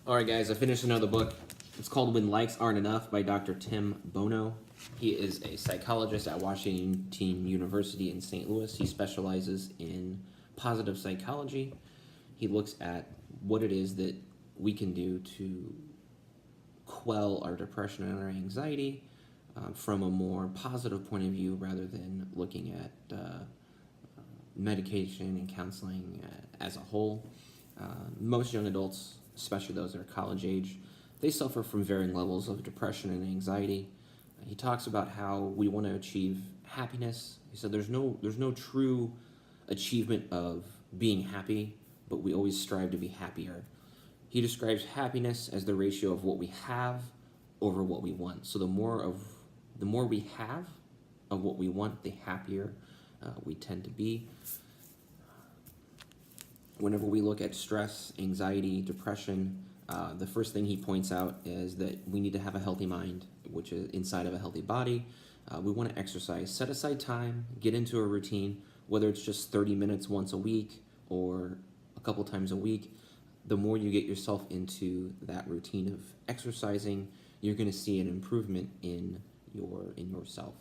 All right, guys, I finished another book. It's called When Likes Aren't Enough by Dr. Tim Bono. He is a psychologist at Washington University in St. Louis. He specializes in positive psychology. He looks at what it is that we can do to quell our depression and our anxiety from a more positive point of view rather than looking at medication and counseling as a whole. Most young adults, especially those that are college age, they suffer from varying levels of depression and anxiety. He talks about how we want to achieve happiness. He said there's no true achievement of being happy, but we always strive to be happier. He describes happiness as the ratio of what we have over what we want. So the more we have of what we want, the happier we tend to be. Whenever we look at stress, anxiety, depression, the first thing he points out is that we need to have a healthy mind, which is inside of a healthy body. We want to exercise. Set aside time, get into a routine, whether it's just 30 minutes once a week or a couple times a week. The more you get yourself into that routine of exercising, you're going to see an improvement in yourself.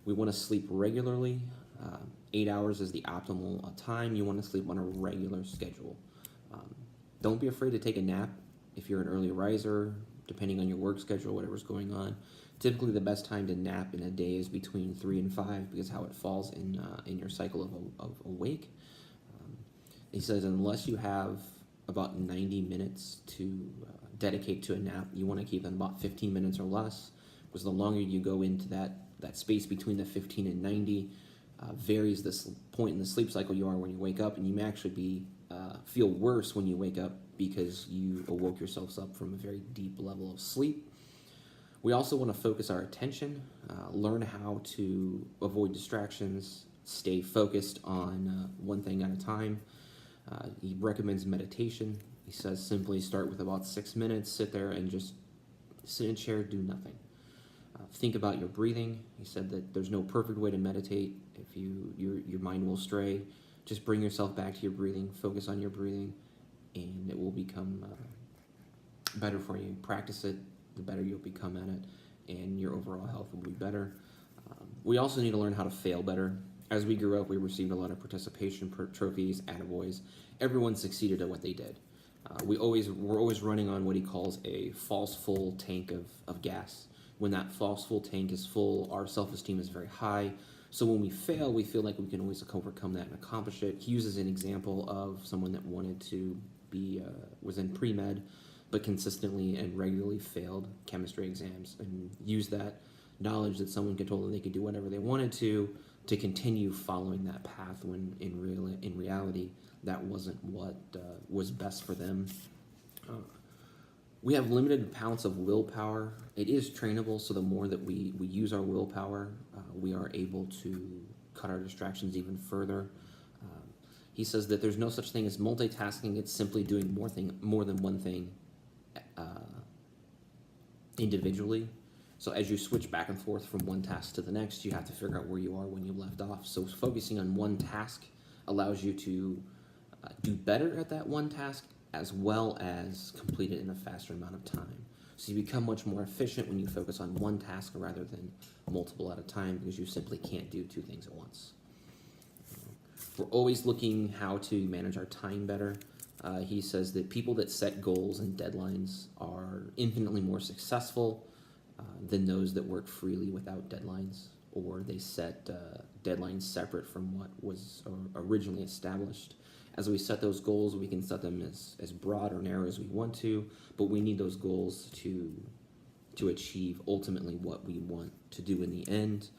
We want to sleep regularly. 8 hours is the optimal time. You want to sleep on a regular schedule. Don't be afraid to take a nap if you're an early riser, depending on your work schedule, whatever's going on. Typically, the best time to nap in a day is between 3 and 5 because how it falls in your cycle of awake. He says unless you have about 90 minutes to dedicate to a nap, you want to keep them about 15 minutes or less, because the longer you go into that space between the 15 and 90 varies this point in the sleep cycle you are when you wake up, and you may actually feel worse when you wake up because you awoke yourselves up from a very deep level of sleep. We also want to focus our attention, learn how to avoid distractions, stay focused on one thing at a time. He recommends meditation. He says simply start with about 6 minutes, sit there and just sit in a chair, do nothing. Think about your breathing. He said that there's no perfect way to meditate. If your mind will stray, just bring yourself back to your breathing, focus on your breathing, and it will become better for you. Practice it, the better you'll become at it, and your overall health will be better. We also need to learn how to fail better. As we grew up, we received a lot of participation trophies, attaboys. Everyone succeeded at what they did. We're always running on what he calls a false full tank of gas. When that false full tank is full, our self-esteem is very high. So when we fail, we feel like we can always overcome that and accomplish it. He uses an example of someone that wanted to was in pre-med, but consistently and regularly failed chemistry exams, and used that knowledge that someone could told them they could do whatever they wanted to continue following that path when in reality that wasn't what was best for them. We have limited amounts of willpower. It is trainable, so the more that we use our willpower, we are able to cut our distractions even further. He says that there's no such thing as multitasking. It's simply doing more than one thing individually. So as you switch back and forth from one task to the next, you have to figure out where you are when you left off. So focusing on one task allows you to do better at that one task, as well as complete it in a faster amount of time. So you become much more efficient when you focus on one task rather than multiple at a time, because you simply can't do two things at once. We're always looking how to manage our time better. He says that people that set goals and deadlines are infinitely more successful than those that work freely without deadlines, or they set deadlines separate from what was originally established. As we set those goals, we can set them as broad or narrow as we want to, but we need those goals to achieve ultimately what we want to do in the end.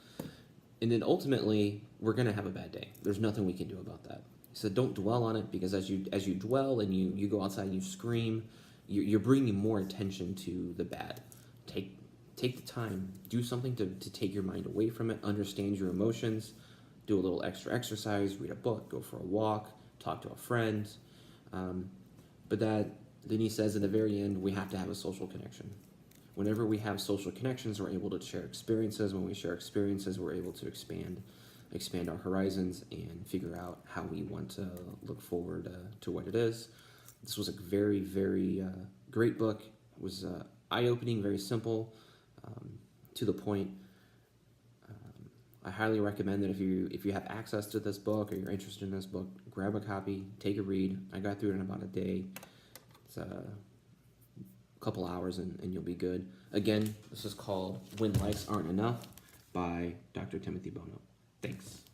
And then ultimately, we're going to have a bad day. There's nothing we can do about that. So don't dwell on it, because as you dwell and you go outside and you scream, you're bringing more attention to the bad. Take the time, do something to take your mind away from it, understand your emotions, do a little extra exercise, read a book, go for a walk, talk to a friend. But then he says in the very end, we have to have a social connection. Whenever we have social connections, we're able to share experiences. When we share experiences, we're able to expand our horizons and figure out how we want to look forward to what it is. This was a very, very great book. It was eye-opening, very simple, to the point. I highly recommend that if you have access to this book or you're interested in this book, grab a copy, take a read. I got through it in about a day. It's a couple hours and you'll be good. Again, this is called When Likes Aren't Enough by Dr. Timothy Bono. Thanks.